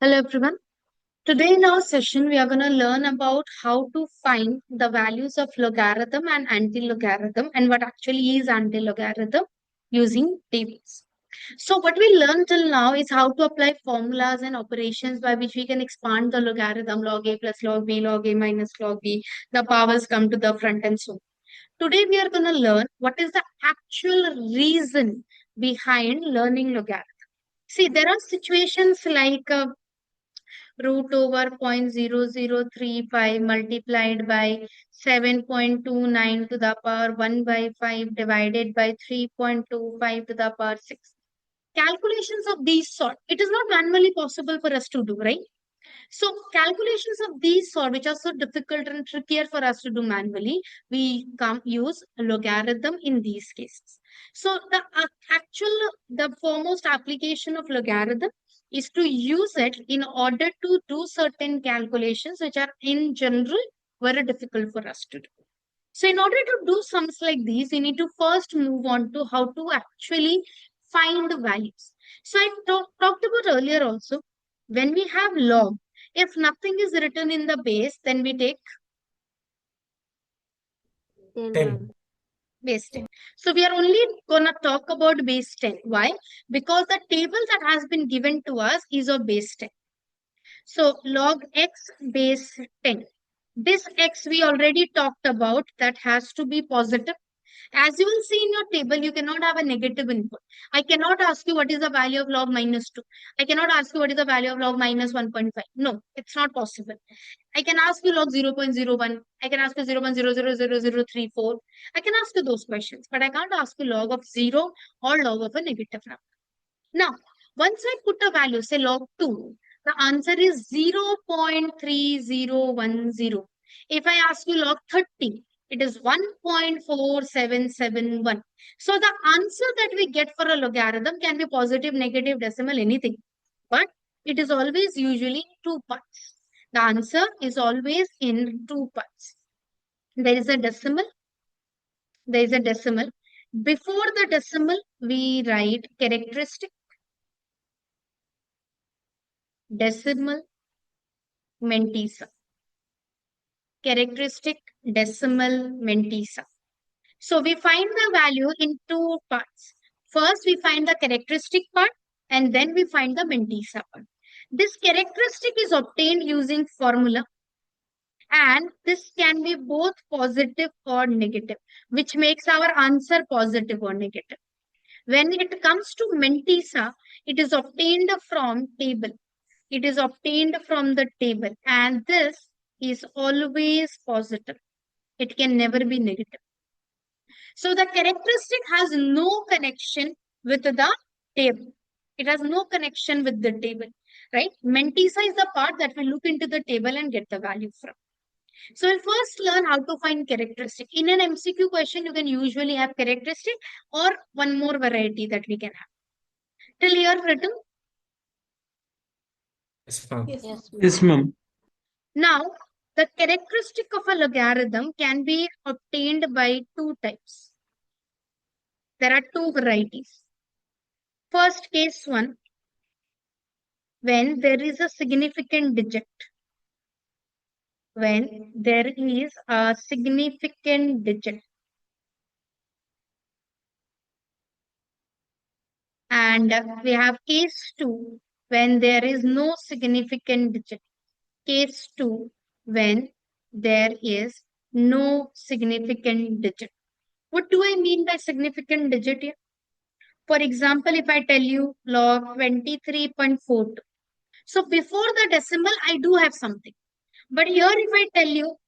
Hello everyone. Today in our session, we are going to learn about how to find the values of logarithm and anti-logarithm and what actually is anti-logarithm using tables. So what we learned till now is how to apply formulas and operations by which we can expand the logarithm log a plus log b, log a minus log b, the powers come to the front and so on. Today we are going to learn what is the actual reason behind learning logarithm. See, there are situations like root over 0.0035 multiplied by 7.29 to the power 1 by 5 divided by 3.25 to the power 6. Calculations of these sort, it is not manually possible for us to do, right? So calculations of these sort, which are so difficult and trickier for us to do manually, we use logarithm in these cases. So the foremost application of logarithm is to use it in order to do certain calculations which are in general very difficult for us to do. So in order to do sums like these, we need to first move on to how to actually find the values. So I talked about earlier also, when we have log, if nothing is written in the base, then we take 10. base 10. So we are only going to talk about base 10. Why? Because the table that has been given to us is of base 10. So log x base 10. This x we already talked about, that has to be positive. As you will see in your table, you cannot have a negative input. I cannot ask you what is the value of log minus 2. I cannot ask you what is the value of log minus 1.5. No, it's not possible. I can ask you log 0.01. I can ask you 0.000034. I can ask you those questions, but I can't ask you log of 0 or log of a negative number. Now, once I put a value, say log 2, the answer is 0.3010. If I ask you log 30, it is 1.4771. So the answer that we get for a logarithm can be positive, negative, decimal, anything. But it is always usually two parts. The answer is always in two parts. There is a decimal. There is a decimal. Before the decimal, we write characteristic, decimal, mantissa. Characteristic, decimal, mantissa. So we find the value in two parts. First, we find the characteristic part and then we find the mantissa part. This characteristic is obtained using formula, and this can be both positive or negative, which makes our answer positive or negative. When it comes to mantissa, it is obtained from table. It is obtained from the table, and this is always positive. It can never be negative. So the characteristic has no connection with the table. It has no connection with the table, right? Mantissa is the part that we look into the table and get the value from. So we'll first learn how to find characteristic. In an MCQ question, you can usually have characteristic or one more variety that we can have. Till here written? Yes, ma'am. Yes, ma'am. Now, the characteristic of a logarithm can be obtained by two types. There are two varieties. First case one, when there is a significant digit. When there is a significant digit. And we have case 2 when there is no significant digit. Case 2 when there is no significant digit. What do I mean by significant digit here? For example, if I tell you log 23.42. So before the decimal, I do have something. But here if I tell you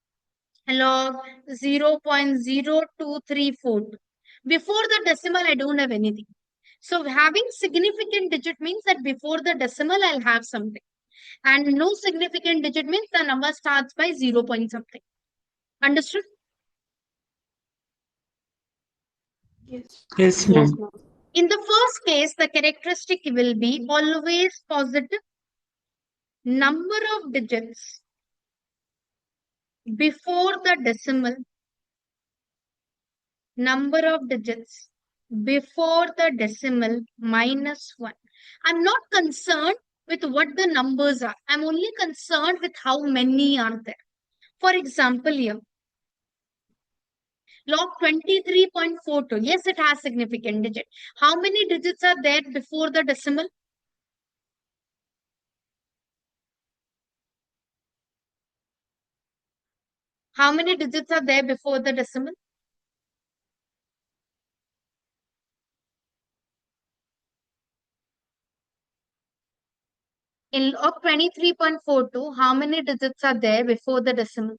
log 0.02342. Before the decimal, I don't have anything. So having significant digit means that before the decimal, I'll have something. And no significant digit means the number starts by 0 point something. Understood? Yes, ma'am. In the first case, the characteristic will be always positive. Number of digits before the decimal. Number of digits before the decimal minus 1. I'm not concerned with what the numbers are. I'm only concerned with how many are there. For example, here, log 23.42. Yes, it has significant digit. How many digits are there before the decimal? How many digits are there before the decimal? In log 23.42, how many digits are there before the decimal?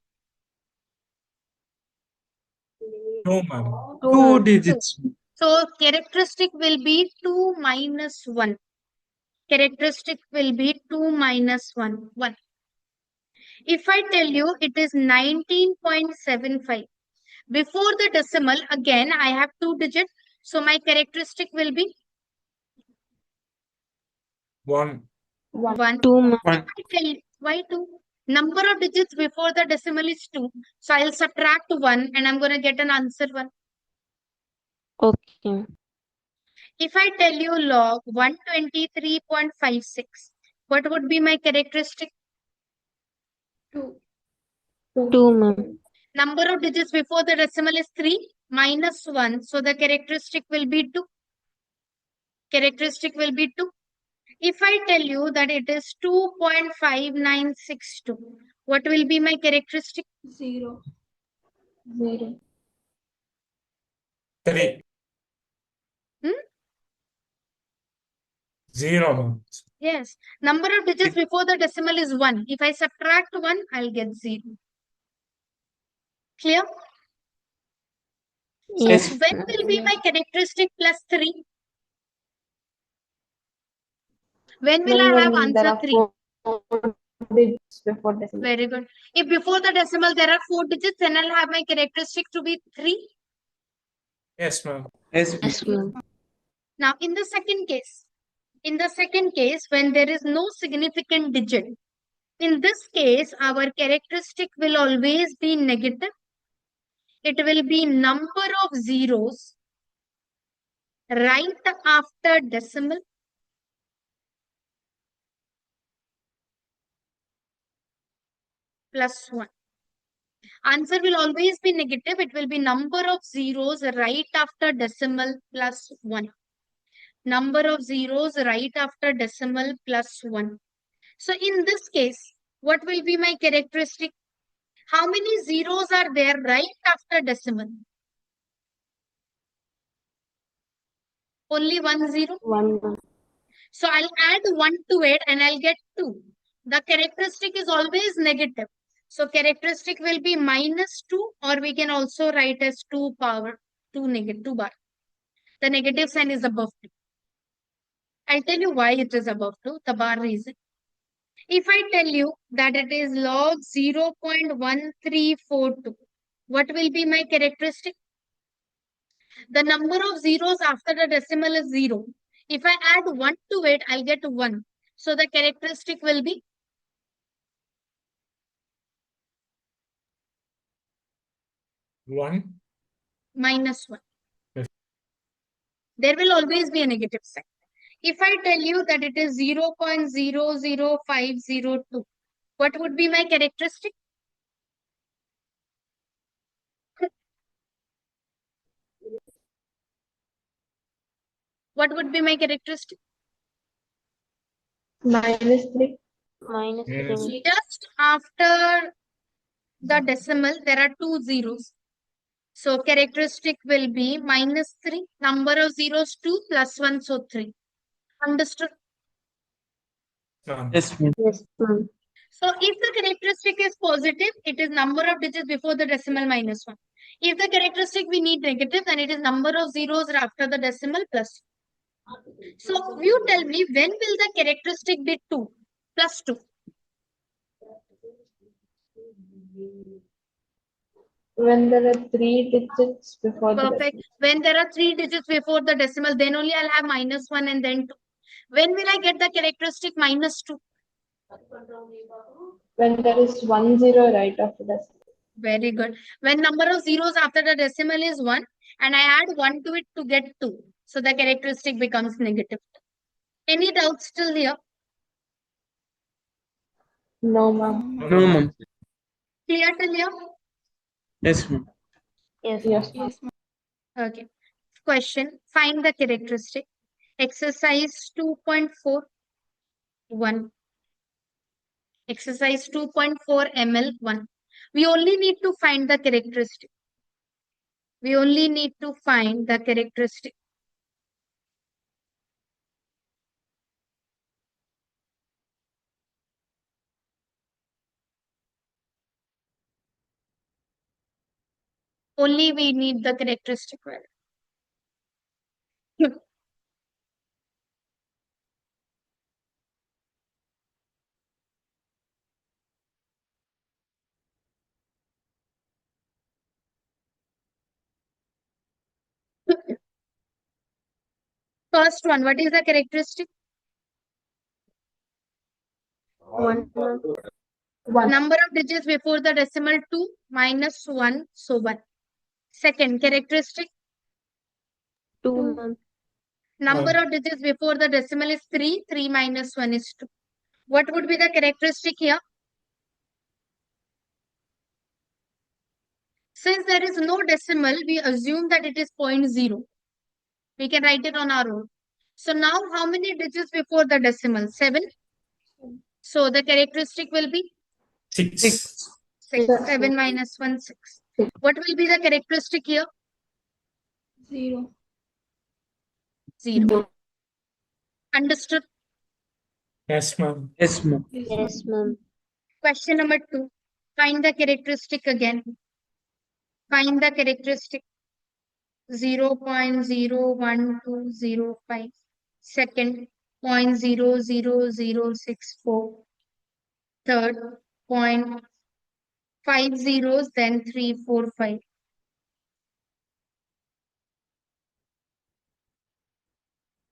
2, ma'am. 2 Two. digits. So characteristic will be 2 minus 1. Characteristic will be 2 minus 1. 1. If I tell you it is 19.75, before the decimal, again, I have 2 digits. So my characteristic will be 1. 1. 2, ma'am. If I tell why 2? Number of digits before the decimal is 2. So I'll subtract 1 and I'm going to get an answer 1. Okay. If I tell you log 123.56, what would be my characteristic? 2, ma'am. Number of digits before the decimal is 3 minus 1. So the characteristic will be 2. Characteristic will be 2. If I tell you that it is 2.5962, what will be my characteristic? 0. 3. Hmm? 0, ma'am. Yes. Number of digits before the decimal is 1. If I subtract 1, I'll get 0. Clear? So Yes. when will be my characteristic plus 3? When will I have answer 3? 4 digits before decimal. Very good. If before the decimal there are 4 digits, then I'll have my characteristic to be 3. Yes, ma'am. Yes, ma'am. Now, in the second case, when there is no significant digit, in this case, our characteristic will always be negative. It will be number of zeros right after decimal plus 1. Answer will always be negative. It will be number of zeros right after decimal plus 1. Number of zeros right after decimal plus 1. So in this case, what will be my characteristic? How many zeros are there right after decimal? Only 1 0. 1. So I'll add 1 to it and I'll get 2. The characteristic is always negative. So characteristic will be minus 2, or we can also write as 2 power 2 negative 2 bar. The negative sign is above 2. I'll tell you why it is above 2, the bar reason. If I tell you that it is log 0.1342, what will be my characteristic? The number of zeros after the decimal is 0. If I add 1 to it, I'll get 1. So the characteristic will be 1. minus 1. Yes. There will always be a negative sign. If I tell you that it is 0.00502, what would be my characteristic? What would be my characteristic? Minus 3. Minus Minus 3. Just after the decimal, there are 2 zeros. So characteristic will be minus 3. Number of zeros 2 plus 1, so 3. Understood? ma'am. Yes, ma'am. Yes, ma'am. So if the characteristic is positive, it is number of digits before the decimal minus 1. If the characteristic we need negative, then it is number of zeros after the decimal plus. So you tell me, when will the characteristic be 2 plus 2? When there are 3 digits before the Perfect. decimal. When there are 3 digits before the decimal, then only I'll have minus 1 and then 2. When will I get the characteristic minus 2? When there is 1 0 right after decimal. Very good. When number of zeros after the decimal is 1 and I add 1 to it to get 2. So the characteristic becomes negative. Any doubts still here? No, ma'am. No, ma'am. Clear till here? Yes, ma'am. Yes, ma'am. Okay. Question. Find the characteristic. Exercise 2.41. Exercise 2.4 ML1. We only need to find the characteristic. We only need to find the characteristic. Only we need the characteristic value. First one, what is the characteristic? One, ma'am. One. Number of digits before the decimal 2 minus 1, so 1. Second, characteristic. Two, ma'am. Number of digits before the decimal is 3, 3 minus 1 is 2. What would be the characteristic here? Since there is no decimal, we assume that it is 0.0. We can write it on our own. So now how many digits before the decimal? 7. So the characteristic will be 6. 6. 7 minus 1, 6. What will be the characteristic here? 0. 0. Understood? Yes, ma'am. Yes, ma'am. Yes, ma'am. Question number 2. Find the characteristic again. Find the characteristic. 0.01205. Second, 0.00064. Third, 0.5 zeros, then 3, 4, 5.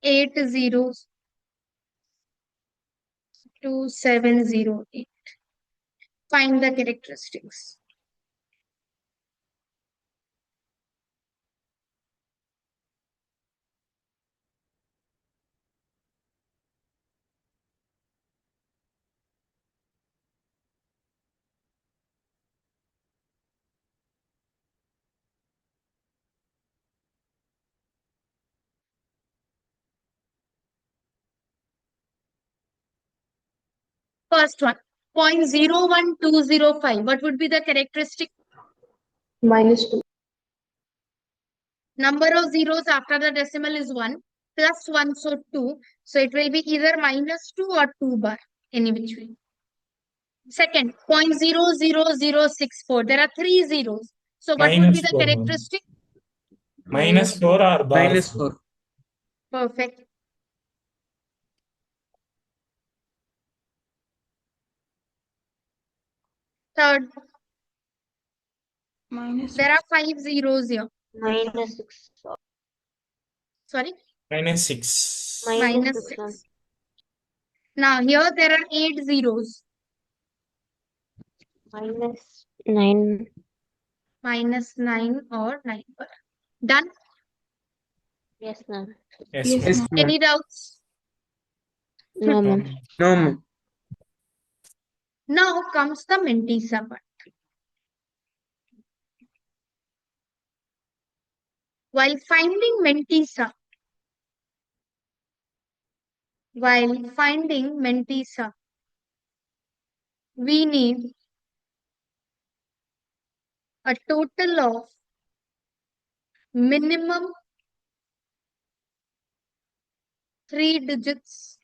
8 zeros, 2708. Find the characteristics. First one, 0.01205. What would be the characteristic? Minus 2. Number of zeros after the decimal is 1 plus 1, so 2. So it will be either minus 2 or 2 bar, any which way. Second, 0.00064. There are 3 zeros. So what would be Minus the 4, ma'am. characteristic? Minus 4 or bar? Minus 4. Perfect. Third, there are 5 zeros here. Minus 6. Sorry, Minus 6. minus 6. Now here there are 8 zeros. Minus 9. Minus 9 or 9 bar. Done? Yes, ma'am. Yes, Yes, ma'am. ma'am. Any doubts? No, ma'am. No, ma'am. Now comes the Mentisa part. While finding Mentisa, we need a total of minimum 3 digits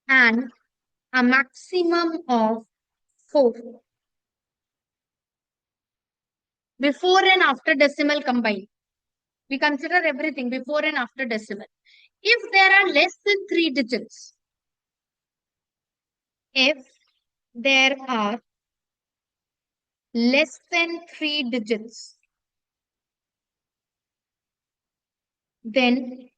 and a maximum of 4. Before and after decimal combined. We consider everything before and after decimal. If there are less than 3 digits, if there are less than 3 digits, then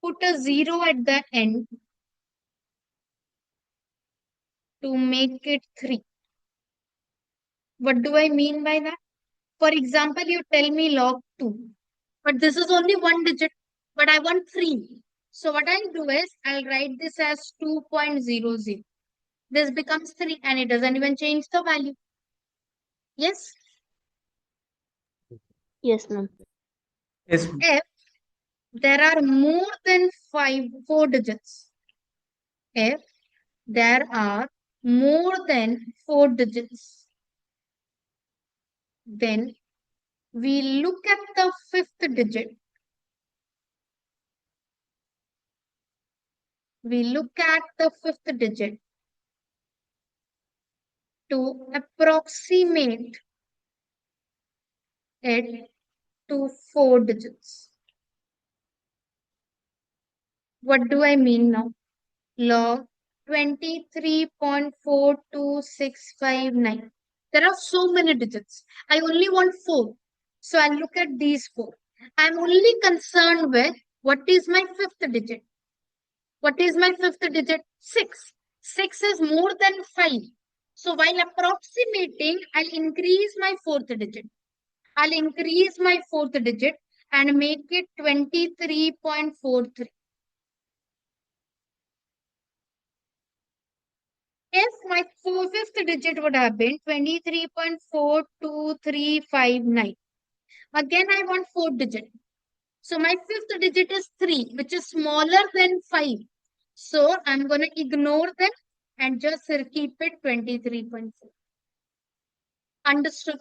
put a 0 at the end to make it 3. What do I mean by that? For example, you tell me log 2, but this is only 1 digit, but I want 3. So what I'll do is I'll write this as 2.00. This becomes 3 and it doesn't even change the value. Yes? Yes, ma'am. Yes, ma'am. If there are more than 4 digits, if there are more than 4 digits, then we look at the 5th digit. We look at the 5th digit to approximate it to 4 digits. What do I mean now? Log 23.42659. There are so many digits. I only want 4. So I'll look at these 4. I'm only concerned with what is my 5th digit. What is my 5th digit? 6. 6 is more than 5. So while approximating, I'll increase my 4th digit. I'll increase my 4th digit and make it 23.43. If my 5th digit would have been 23.42359. Again, I want 4th digit. So my 5th digit is 3, which is smaller than 5. So I'm going to ignore them and just keep it 23.4. Understood?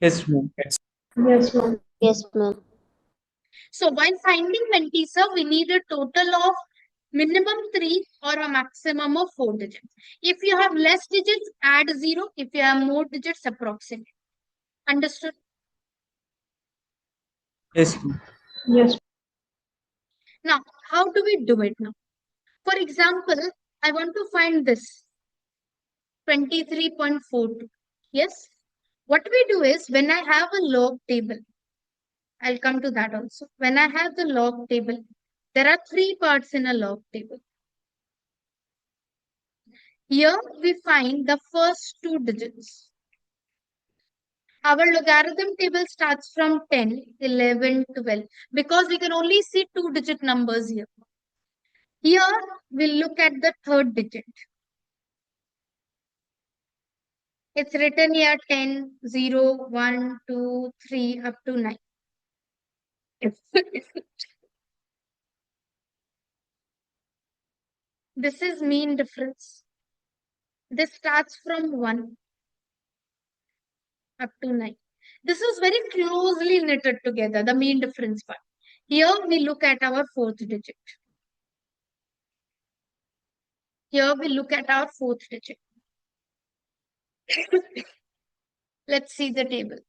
Yes, ma'am. Yes, ma'am. Yes, ma'am. So while finding Mentisa, we need a total of minimum 3 or a maximum of 4 digits. If you have less digits, add 0. If you have more digits, approximate. Understood? Yes, ma'am. Yes. Now, how do we do it now? For example, I want to find this 23.42. Yes? What we do is when I have a log table, I'll come to that also. When I have the log table, there are 3 parts in a log table. Here we find the first 2 digits. Our logarithm table starts from 10, 11, 12 because we can only see 2-digit numbers here. Here we'll look at the 3rd digit. It's written here 10, 0, 1, 2, 3 up to 9. This is mean difference. This starts from 1 up to 9. This is very closely knitted together, the mean difference part. Here we look at our 4th digit. Here we look at our 4th digit. Let's see the table.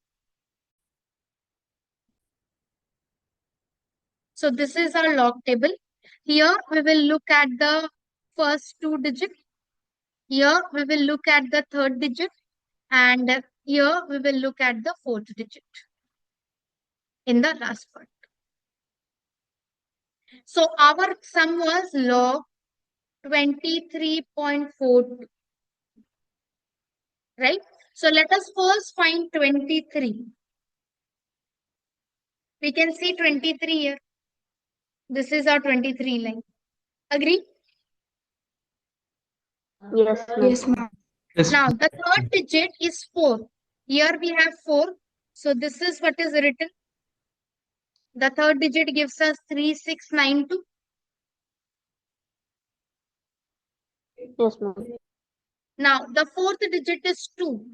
So this is our log table. Here we will look at the first 2 digits. Here we will look at the 3rd digit. And here we will look at the 4th digit in the last part. So our sum was log 23.42. Right? So let us first find 23. We can see 23 here. This is our 23 line. Agree? Yes, ma'am. Yes, ma'am. Yes, Now ma'am. the 3rd digit is 4. Here we have 4. So this is what is written. The 3rd digit gives us 3692. Yes, ma'am. Now the 4th digit is 2.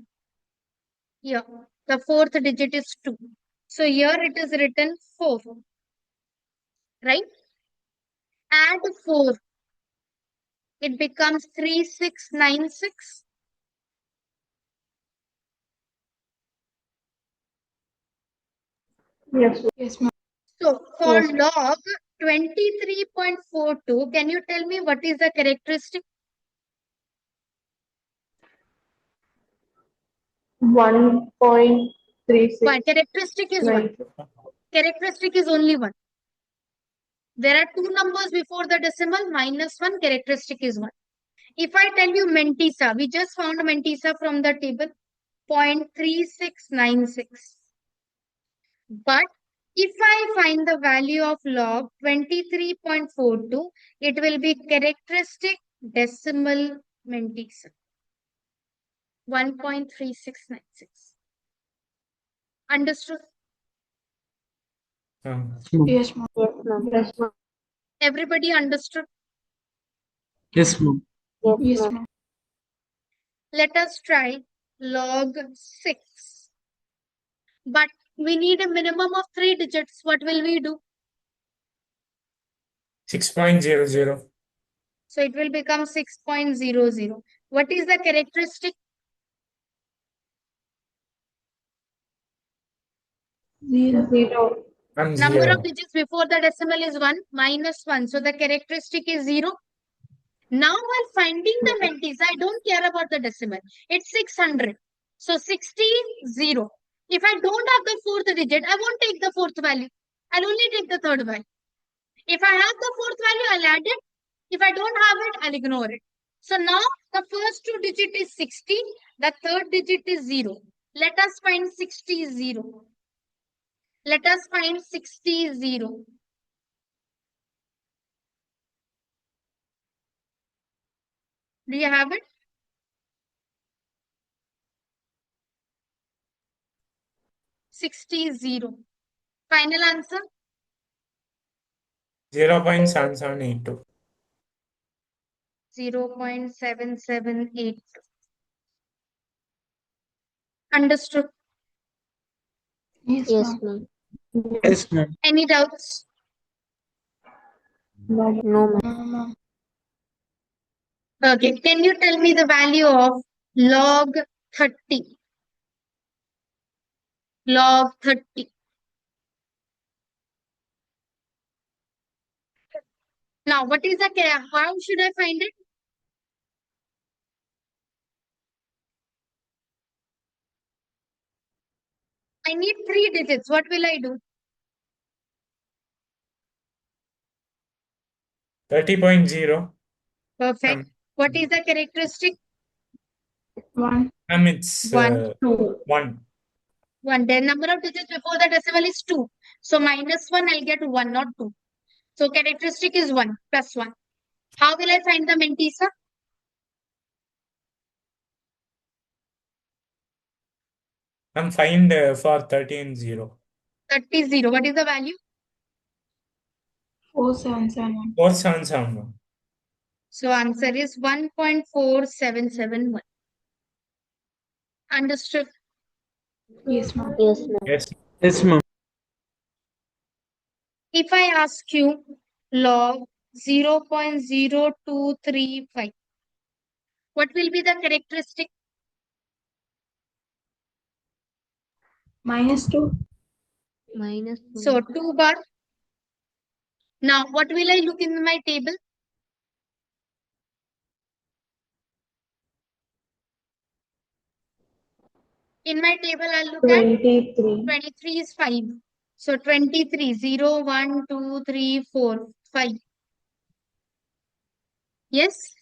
Here the 4th digit is 2. So here it is written 4. Right? Add 4. It becomes 3696. Yes. Yes, ma'am. So for Yes. log 23.42, can you tell me what is the characteristic? 1.36. Why? Characteristic is 1. Characteristic is only 1. There are 2 numbers before the decimal, -1, characteristic is 1. If I tell you Mentisa, we just found Mentisa from the table, 0.3696. But If I find the value of log 23.42, it will be characteristic decimal Mendeleev 1.3696. Understood? Yes, ma'am. Yes, ma'am. Yes, ma'am. Everybody understood? Yes, ma'am. Yes, Yes, ma'am. ma'am. Let us try log 6. But we need a minimum of 3 digits. What will we do? 6.00. So it will become 6.00. What is the characteristic? 0. I'm Number 0. of digits before the decimal is 1 minus 1. So the characteristic is 0. Now while finding the Mendeleev, I don't care about the decimal. It's 600. So 60, 0. If I don't have the fourth digit, I won't take the fourth value. I'll only take the third value. If I have the fourth value, I'll add it. If I don't have it, I'll ignore it. So now the first two digit is 60. The third digit is 0. Let us find 60, 0. Let us find 60, 0. Do you have it? Sixty zero. Final answer? 0.7782. 0.7782. Understood. Yes, Yes, ma'am. ma'am. Yes, ma'am. Any doubts? No, No, ma'am. no, ma'am. Okay. Can you tell me the value of log 30? Log 30. Now, what is the how should I find it? I need 3 digits. What will I do? 30.0. Perfect. What is the characteristic? 1, It's 1. 2. 1. 1. The number of digits before the decimal is 2. So minus 1, I'll get 1, not 2. So characteristic is 1 plus 1. How will I find the Mendeleev? I'm find for 30 and 0. 30, 0. What is the value? 4771. 4771. So answer is 1.4771. Understood? Yes, ma'am. Yes, ma'am. Yes. Yes, ma'am. If I ask you log 0.0235, what will be the characteristic? Minus 2. Minus So 1. 2 bar. Now, what will I look in my table? In my table, I'll look at 23. 23 is 5. So 23, 0, 1, 2, 3, 4, 5. Yes?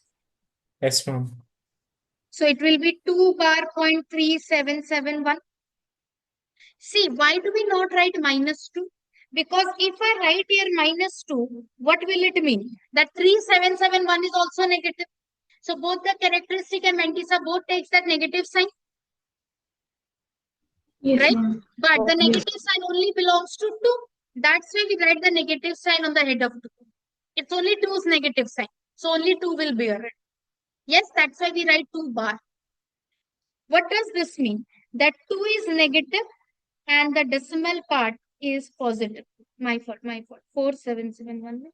Yes, ma'am. So it will be 2 bar 0.3771. See, why do we not write minus 2? Because if I write here minus 2, what will it mean? That 3771 is also negative. So both the characteristic and Mendeleev both takes that negative sign, Yes, right? ma'am. But the Yes. negative sign only belongs to 2. That's why we write the negative sign on the head of 2. It's only 2's negative sign. So only 2 will bear it. Yes, that's why we write 2 bar. What does this mean? That 2 is negative and the decimal part is positive. My fault, my fault. 4771.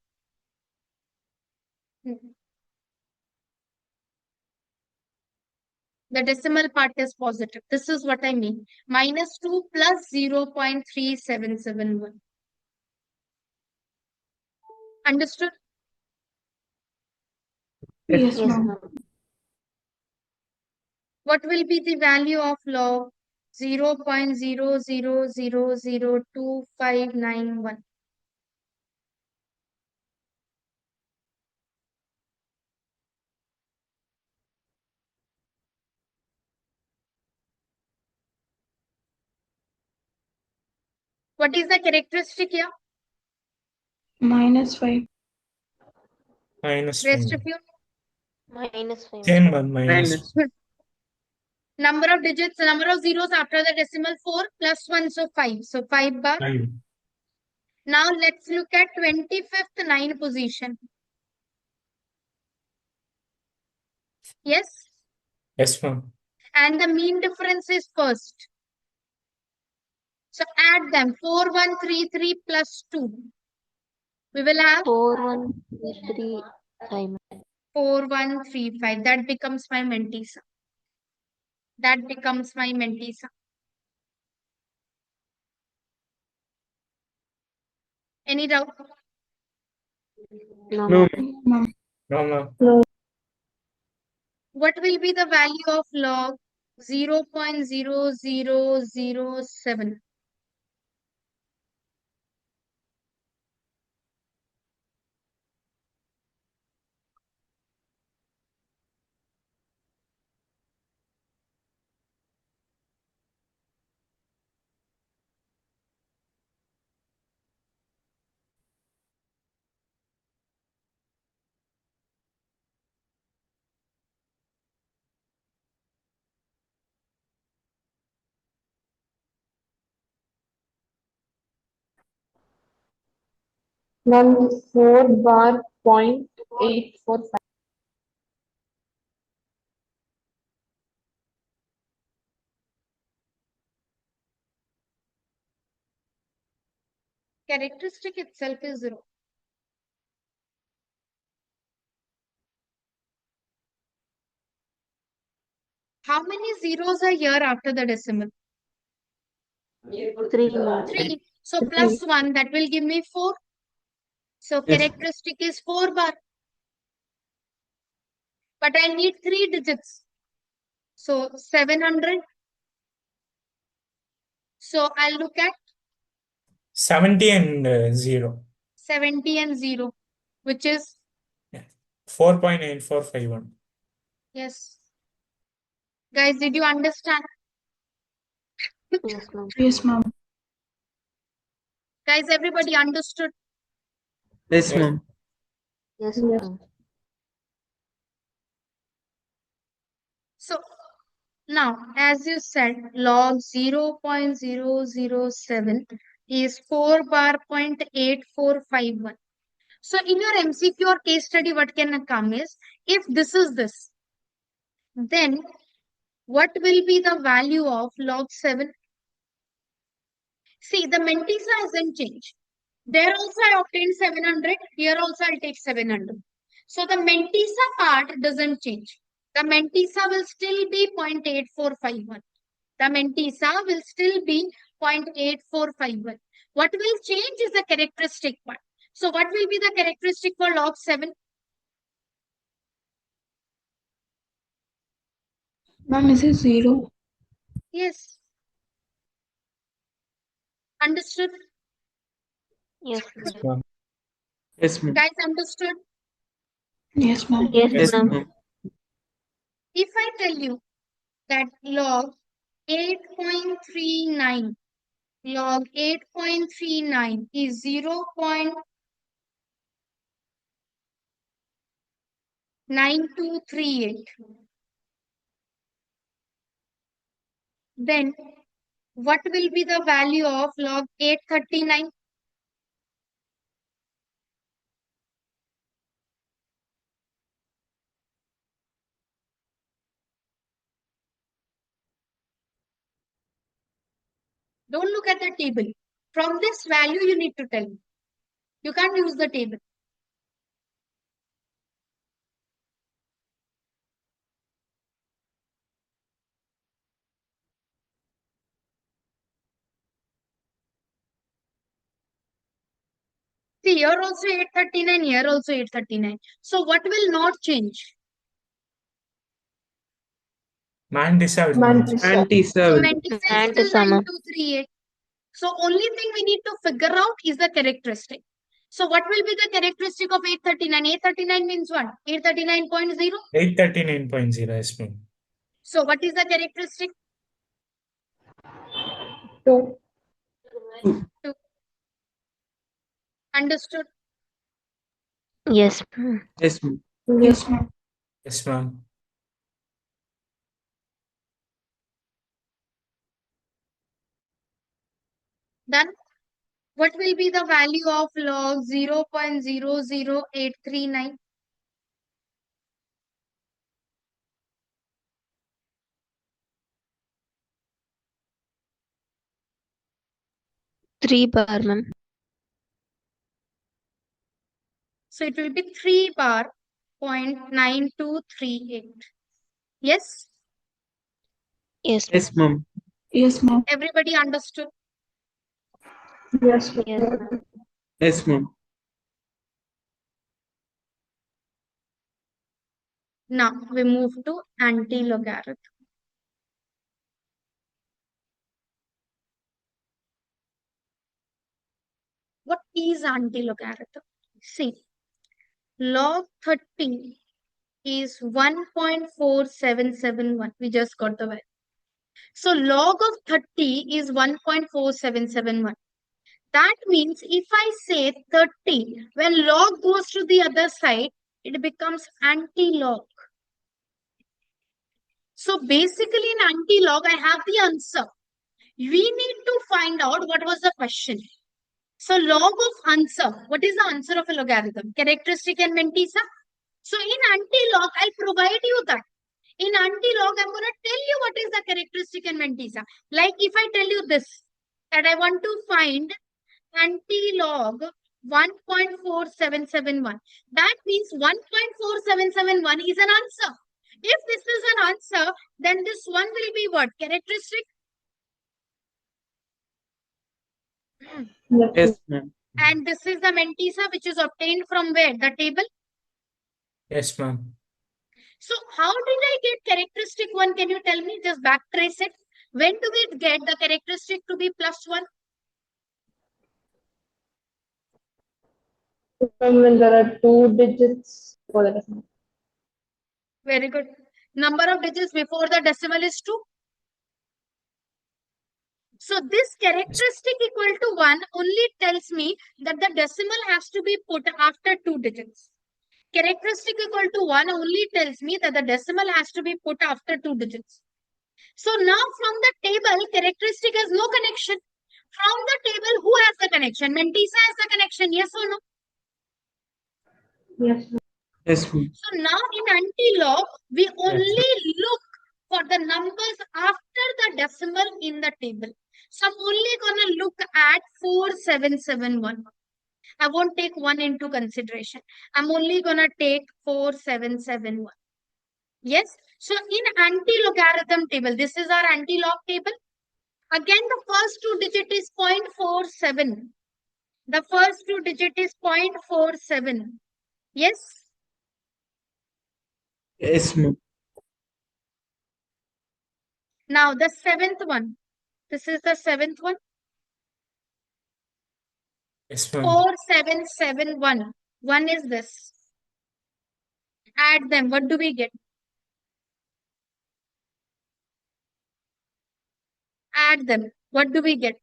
The decimal part is positive. This is what I mean. Minus 2 plus 0.3771. Understood? Yes, Yes, ma'am. ma'am. What will be the value of log 0.00002591? What is the characteristic here? -5. Minus Rest 5. of you? -5. Same one, minus. Minus. Number of digits, number of zeros after the decimal 4 plus 1, so 5. So 5 bar. 5. Now let's look at 25th 9 position. Yes? Yes, ma'am. And the mean difference is first. So add them. 4133 plus 2. We will have 4135. 4135. That becomes my mentisa. That becomes my mentisa. Any doubt? No, No. ma'am. No, ma'am. What will be the value of log 0.0007? Ma'am, 4 bar point 845. Characteristic itself is 0. How many zeros are here after the decimal? 3, ma'am. 3. So plus 1, that will give me 4. So Yes. characteristic is 4 bar. But I need 3 digits. So 700. So I'll look at 70 and 0. 70 and 0, which is, 4.8451. yes. Guys, did you understand? Yes, ma'am. Yes, ma'am. Guys, everybody understood? Yes, Yes. ma'am. Yes, ma'am. So now, as you said, log 0.007 is 4 bar 0.8451. So in your MCQ or case study, what can come is, if this is this, then what will be the value of log 7? See, the mentisa hasn't changed. There also I obtained 700. Here also I'll take 700. So the mentisa part doesn't change. The mentisa will still be 0.8451. The mentisa will still be 0.8451. What will change is the characteristic part. So what will be the characteristic for log 7? Ma'am, is it 0? Yes. Understood? Yes, Yes, ma'am. ma'am. Yes, ma'am. Guys, understood? Yes, ma'am. Yes, Yes, ma'am. ma'am. If I tell you that log 8.39 is 0.9238, then what will be the value of log 839? Don't look at the table. From this value, you need to tell me. You can't use the table. See, here also 839, here also 839. So what will not change? Mandisa will Man- change. Antisa So will. mentisa is And still summer. 9238. So only thing we need to figure out is the characteristic. So what will be the characteristic of 839? 839 means what? 839.0. 839.0. Yes, ma'am. So what is the characteristic? 2. Two. 2. Understood? Yes, ma'am. Yes, ma'am. Yes, ma'am. Yes, ma'am. Done. What will be the value of log 0.00839? 3 bar, ma'am. So it will be 3 bar 0.9238. Yes? Yes, Yes, ma'am. Yes, ma'am. Everybody understood? Yes, yes, ma'am. ma'am. Yes, ma'am. Now we move to anti-logarithm. What is anti-logarithm? See, log 30 is 1.4771. We just got the value. So log of 30 is 1.4771. That means if I say 30, when log goes to the other side, it becomes anti-log. So basically in anti-log, I have the answer. We need to find out what was the question. So log of answer, what is the answer of a logarithm? Characteristic and mantissa. So in anti-log, I'll provide you that. In anti-log, I'm going to tell you what is the characteristic and mantissa. Like if I tell you this, that I want to find anti-log 1.4771. That means 1.4771 is an answer. If this is an answer, then this one will be what? Characteristic. Yes, ma'am. And this is the mantissa which is obtained from where? The table. Yes, ma'am. So how did I get characteristic 1? Can you tell me? Just backtrace it. When do we get the characteristic to be +1? When there are 2 digits for the decimal. Very good. Number of digits before the decimal is 2. So this characteristic equal to 1 only tells me that the decimal has to be put after 2 digits. Characteristic equal to 1 only tells me that the decimal has to be put after 2 digits. So now from the table, characteristic has no connection. From the table, who has the connection? Mantissa has the connection, yes or no? Yes, ma'am. Yes, ma'am. So now in anti-log, we only look for the numbers after the decimal in the table. So I'm only gonna look at 4771. I won't take 1 into consideration. I'm only gonna take 4771. Yes. So in anti-logarithm table, this is our anti-log table. Again, the first 2 digit is 0.47. The first 2 digit is 0.47. Yes. Yes, ma'am. Now the 7th one. This is the 7th one. Yes, ma'am. 4771. One is this. Add them. What do we get? Add them. What do we get?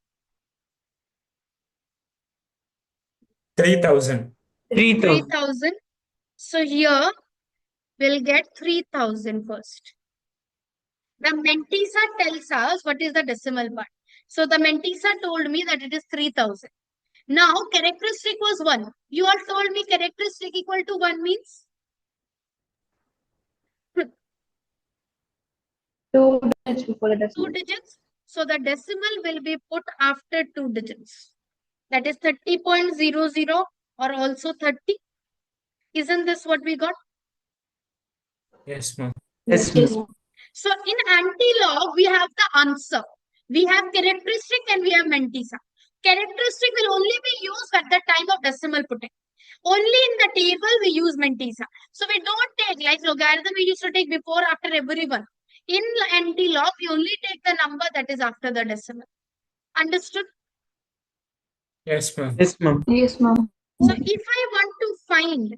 3,000. 3,000. 3000. So here we'll get 3000 first. The mantissa tells us what is the decimal part. So the mantissa told me that it is 3000. Now characteristic was 1. You all told me characteristic equal to 1 means 2 digits before the 2 decimal. digits. So the decimal will be put after 2 digits. That is 30.00 or also 30. Isn't this what we got? Yes, ma'am. Yes, Yes, ma'am. ma'am. So in anti-log, we have the answer. We have characteristic and we have mantissa. Characteristic will only be used at the time of decimal putting. Only in the table we use mantissa. So we don't take, like logarithm we used to take before, after everyone. In anti-log, we only take the number that is after the decimal. Understood? Yes, ma'am. Yes, ma'am. Yes, ma'am. So if I want to find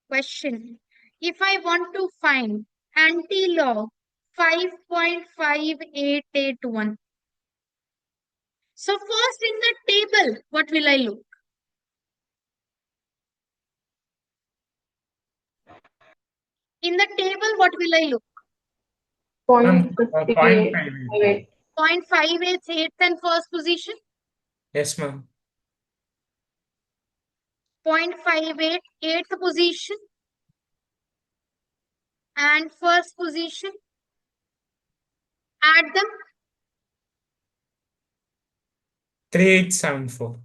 question, if I want to find anti-log 5.5881. So first in the table, what will I look? In the table, what will I look? Ma'am, 0.58. 0.58. 0.58, eighth and first position. Yes, ma'am. 0.58, eighth position. And first position. Add them. 3874.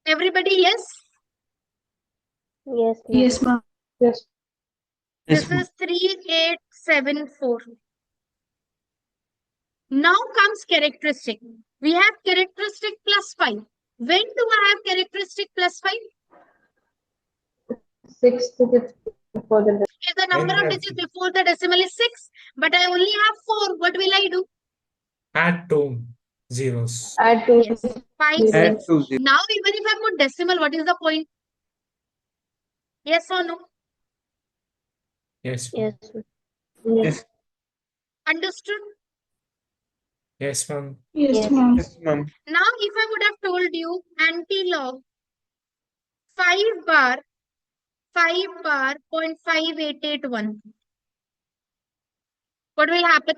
Everybody, yes? Yes, ma'am. Yes, ma'am. Yes. This Yes, ma'am. is 3874. Now comes characteristic. We have characteristic plus 5. When do I have characteristic plus 5? 6 digits before the If the number of digits before the decimal is 6, but I only have 4, what will I do? Add 2 zeros. add 2 Yes, 5, zeros. Add 6. 2 zeros. Now even if I put decimal, what is the point? Yes or no? Yes, ma'am. Yes, ma'am. Yes. Understood? Yes, ma'am. Yes, Yes. ma'am. Yes, ma'am. Now if I would have told you anti-log 5 bar 0.5881, what will happen?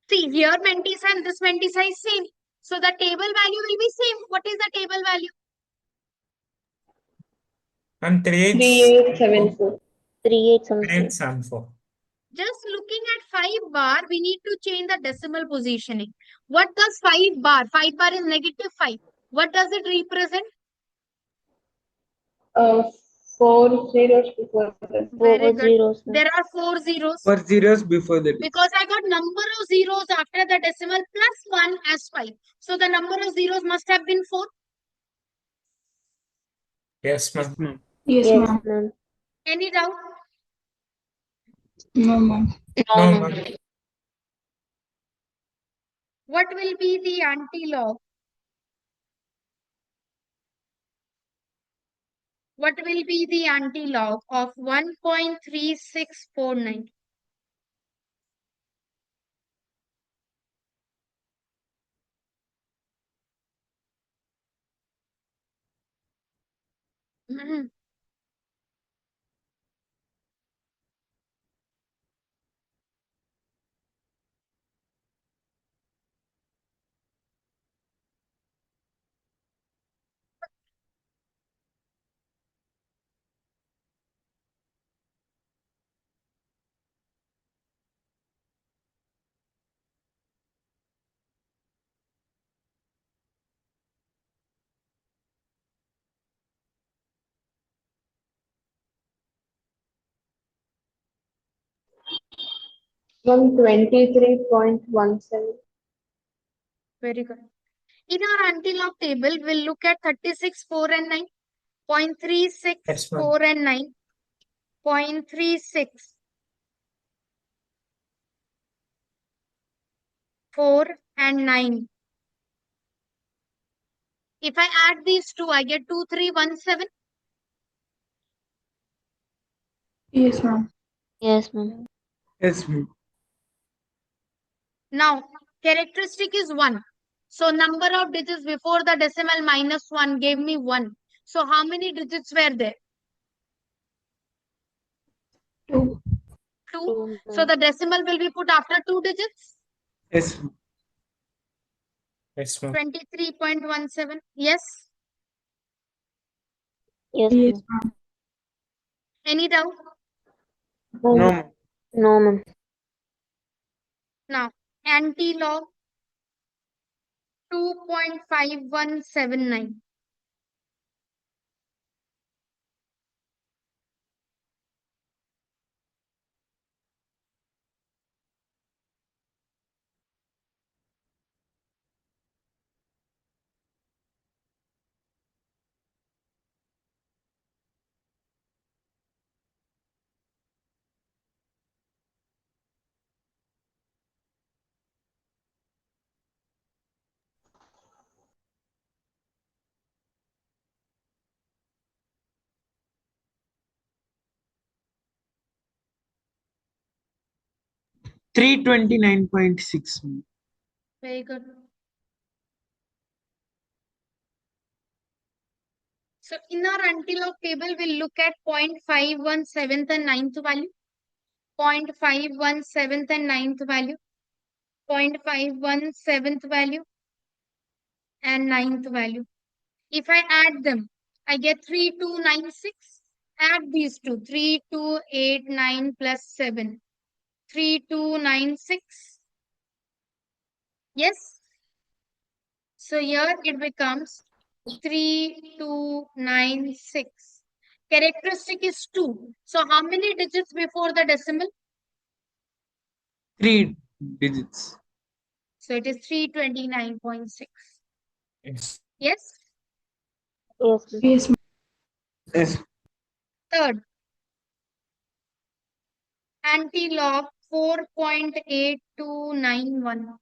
See, here Mentisa and this Mentisa is same. So the table value will be same. What is the table value? And 3874. 3874. 3874. Just looking at 5 bar, we need to change the decimal positioning. What does 5 bar? 5 bar is negative 5. What does it represent? 4 zeros before the Very 4 good. zeros, ma'am. There are 4 zeros. 4 zeros before the digit. Because I got number of zeros after the decimal plus 1 as 5. So the number of zeros must have been 4. Yes, Yes, ma'am. ma'am. Yes, Yes, ma'am. ma'am. Any doubt? No, ma'am. No, ma'am. What will be the anti-log? What will be the anti-log of 1.3649? Mhm. From 23.17. Very good. In our anti-log table, we'll look at 36, 4 and 9. 0.36, Yes, ma'am. 4 and 9. 0.36, 4 and 9. If I add these two, I get 2317. Yes, ma'am. Yes, ma'am. Yes, ma'am. Now, characteristic is 1. So, number of digits before the decimal minus 1 gave me 1. So, how many digits were there? 2. 2. 2, So, ma'am. the decimal will be put after 2 digits. Yes, ma'am. Yes, ma'am. 23.17. Yes. Yes, Yes, ma'am. ma'am. Any doubt? No, ma'am. No, ma'am. Now, anti-log 2.5179. 329.6. Very good. So in our antilog table, we'll look at 0.517 and ninth value, 0.517 and ninth value, 0.517th value, and ninth value. If I add them, I get 3296. Add these two, 3289 plus 7, 3296. Yes. So here it becomes 3296. Characteristic is 2. So how many digits before the decimal? 3 digits. So it is 329.6. Yes. Yes. Yes, ma'am. Yes, ma'am. Yes. Third, anti-log 4.8291.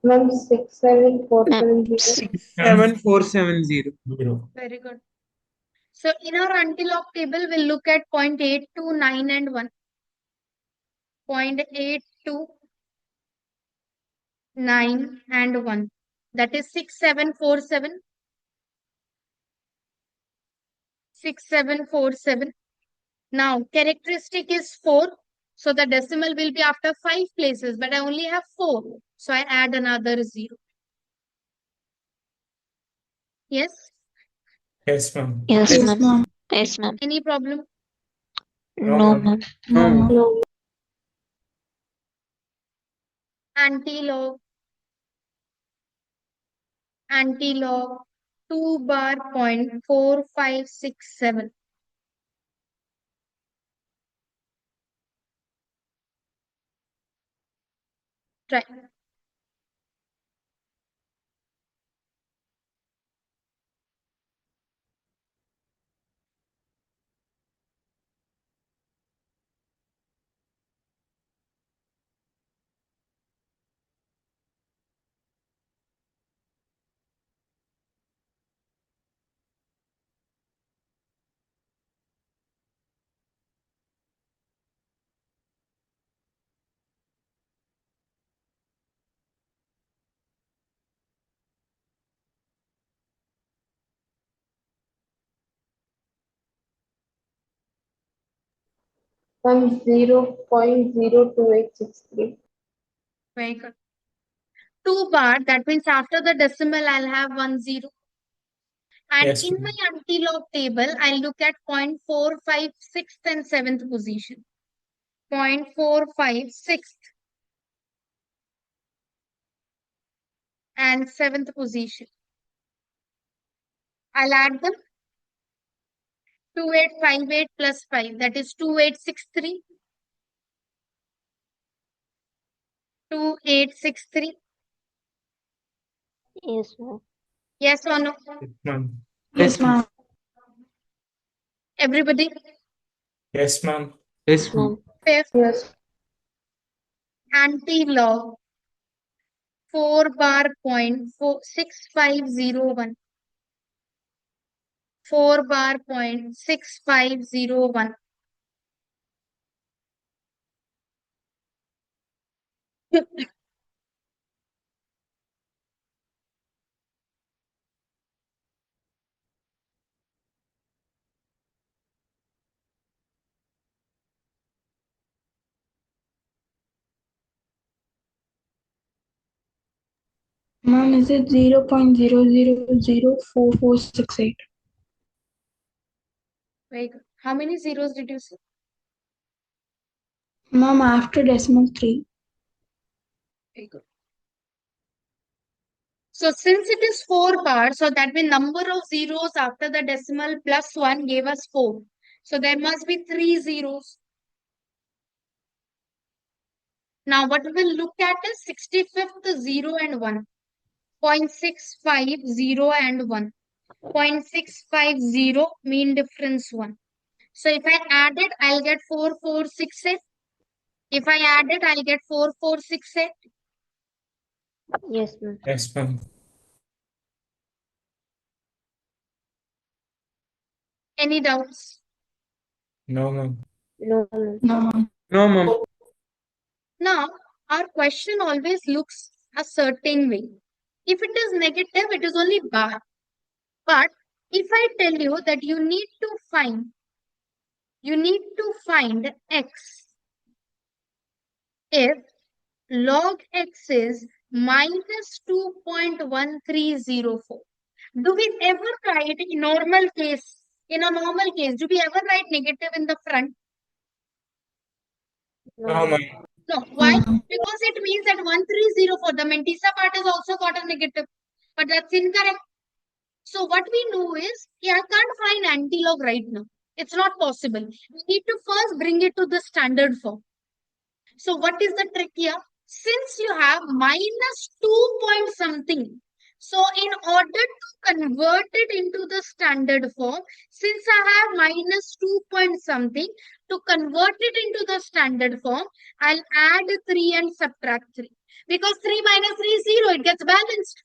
Ma'am, 67470. 67470. Very good. So in our anti-log table, we'll look at 0.82, 9 and 1. 0.82, 9 and 1. That is 6747. 6747. Now characteristic is 4. So the decimal will be after 5 places, but I only have 4. So I add another 0. Yes? Yes, ma'am. Yes, Yes, ma'am. ma'am. Yes, ma'am. Any problem? No, No, ma'am. ma'am. No, ma'am. No. Anti-log. Anti-log 2 bar 0.4567. Try. Ma'am, 0.02863. Very good. 2 bar, that means after the decimal, I'll have 1 0. And Yes, in ma'am. my anti-log table, I'll look at 0.45 sixth and 7th position. 0.45 sixth and 7th position. I'll add them. 2858 plus 5, that is 2863. 2863. Yes, ma'am. Yes or no? Yes, ma'am. Yes, ma'am. Everybody? Yes, ma'am. Yes, ma'am. Ma'am. Fifth, Yes. anti-log 4 bar 0.6501. 4 bar 0.6501. Ma'am, is it 0.00044468? Very good. How many zeros did you say? Ma'am, after decimal 3. Very good. So since it is 4 parts, so that means number of zeros after the decimal plus 1 gave us 4. So there must be 3 zeros. Now what we will look at is 65th 0 and 1. 0.650 and 1. 0.650 mean difference 1. So if I add it, I'll get 4468. If I add it, I'll get 4468. Yes, ma'am. Yes, ma'am. Any doubts? No, ma'am. No, ma'am. No, ma'am. No, ma'am. Now, our question always looks a certain way. If it is negative, it is only bar. But if I tell you that you need to find x if log x is minus 2.1304. Do we ever write in normal case? In a normal case, do we ever write negative in the front? No, No, ma'am. No. Why? Because it means that 130 the Mentisa part has also got a negative. But that's incorrect. So what we know is, I can't find antilog right now. It's not possible. We need to first bring it to the standard form. So what is the trick here? Since you have minus 2 point something, so in order to convert it into the standard form, since I have minus 2 point something, to convert it into the standard form, I'll add 3 and subtract 3. Because 3 minus 3 is 0, it gets balanced.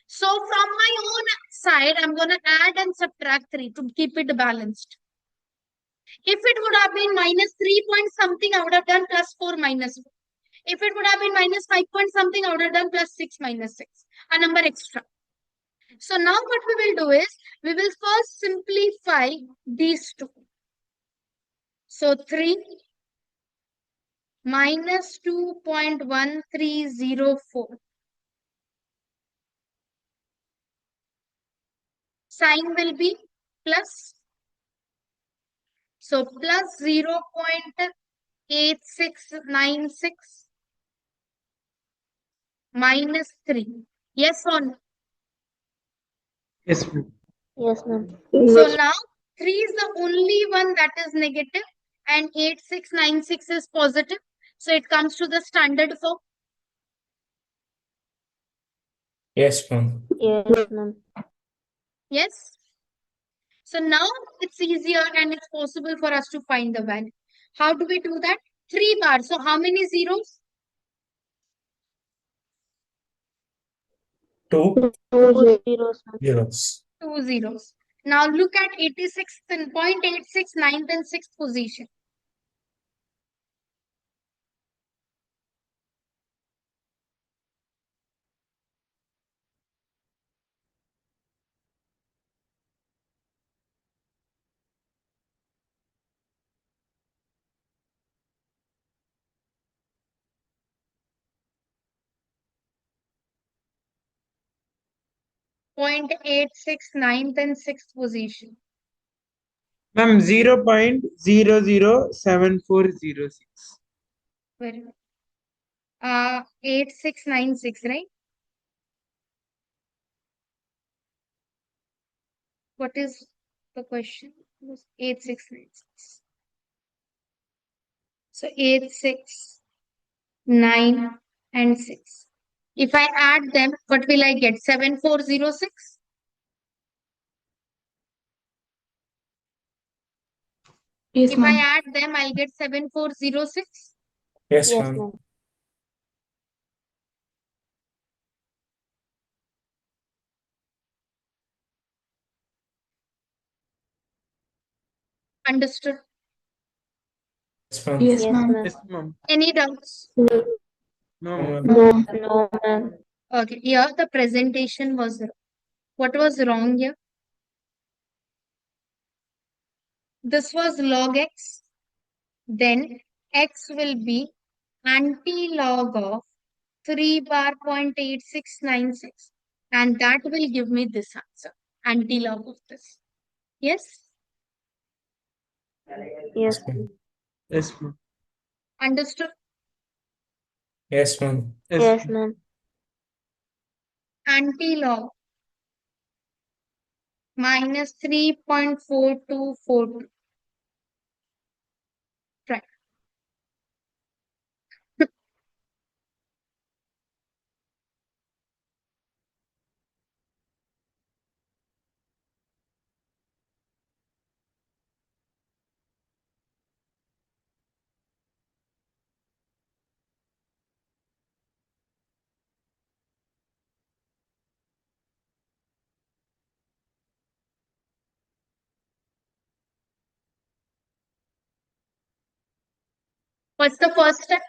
So from my own side, I'm going to add and subtract 3 to keep it balanced. If it would have been minus 3 point something, I would have done plus 4 minus 4. If it would have been minus 5 point something, I would have done plus 6 minus 6. A number extra. So now what we will do is, we will first simplify these two. So 3 minus 2.1304. Sign will be plus. So plus 0.8696 minus 3. Yes or no? Yes, ma'am. yes, ma'am. So now 3 is the only one that is negative and 8696 is positive. So it comes to the standard form. Yes, ma'am. Yes, ma'am. Yes. So now it's easier and it's possible for us to find the value. How do we do that? 3 bars. So how many zeros? 2 Two zeros, ma'am. zeros. 2 zeros. Now look at 86th and 0.86, 9th and 6th position. Point 86, 9th and 6th position. Ma'am, 0.007406. Very good. 8696, right? What is the question? 8696. So 8, 6, 9, and 6. If I add them, what will I get? 7406? Yes, If I ma'am. add them, I'll get 7406. Yes, Yes, ma'am. ma'am. Understood? Yes, ma'am. Yes, Yes, ma'am. ma'am. Yes, ma'am. Any doubts? No, No, ma'am. ma'am. No, ma'am. No, ma'am. Okay, here the presentation was wrong. What was wrong here? This was log x. Then x will be anti-log of 3 bar 0.8696. And that will give me this answer, anti-log of this. Yes? Yes. Yes, ma'am. Understood? Yes, ma'am. Yes, ma'am. Anti-log minus 3.4242. Right. What's the first step?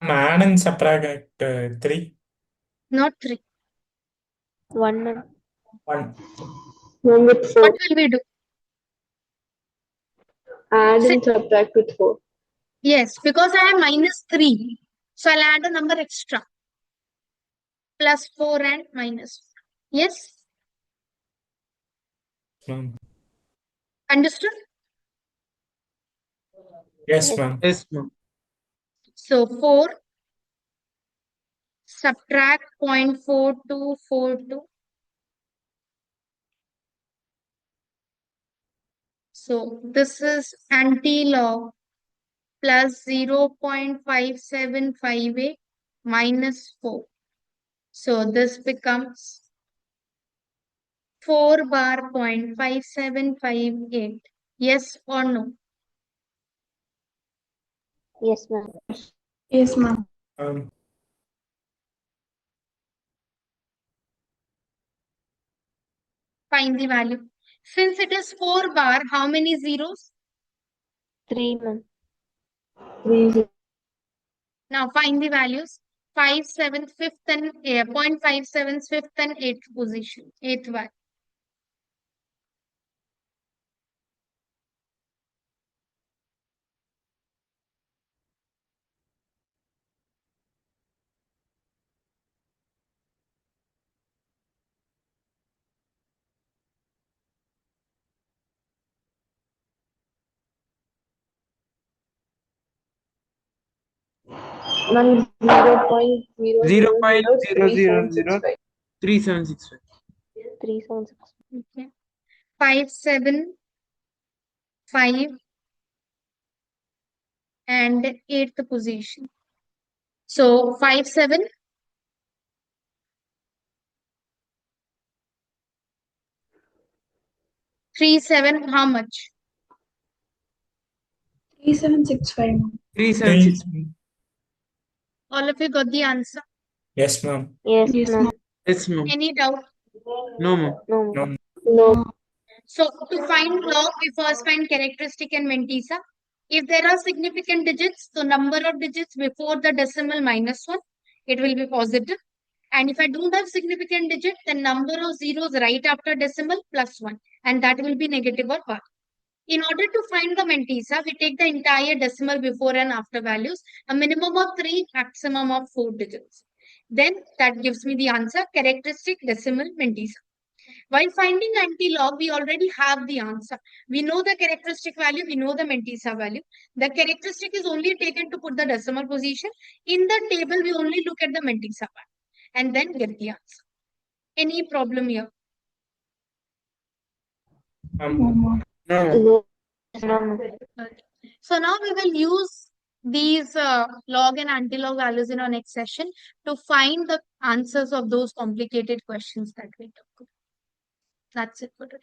Add and subtract 3. Not 3. 1, ma'am. 1. One with What 4. will we do? Add Six. and subtract with 4. Yes, because I have minus 3. So I'll add a number extra. Plus 4 and minus 4. Yes? Ma'am. Understood? Yes, Yes. ma'am. Yes, ma'am. So 4 subtract 0.4242. So this is anti-log plus 0.5758 minus 4. So this becomes 4 bar 0.5758. Yes or no? Yes, ma'am. Yes, ma'am. Find the value. Since it is 4 bar, how many zeros? 3, ma'am. 3. Now find the values. 5, 7th, 5th and 0.57, 5th and 8th position. 8th value. Ma'am, 0.000375. 3765. 376. Okay. 5, 7, 5 and 8th position. So 5, 7. 3, 7, how much? 3765, ma'am. 3765. All of you got the answer. Yes, ma'am. Yes, Yes, ma'am. ma'am. Yes, ma'am. Any doubt? No, ma'am. No, ma'am. No. No. So to find log, we first find characteristic and mantissa. If there are significant digits, the number of digits before the decimal minus 1, it will be positive. And if I don't have significant digit, the number of zeros right after decimal plus 1. And that will be negative or 1. In order to find the mantissa, we take the entire decimal before and after values, a minimum of 3, maximum of 4 digits. Then that gives me the answer, characteristic decimal mantissa. While finding anti-log, we already have the answer. We know the characteristic value, we know the mantissa value. The characteristic is only taken to put the decimal position. In the table, we only look at the mantissa part and then get the answer. Any problem here? No, ma'am. No, ma'am. No. Yes, ma'am. Okay. So now we will use these log and anti-log values in our next session to find the answers of those complicated questions that we took. That's it for today.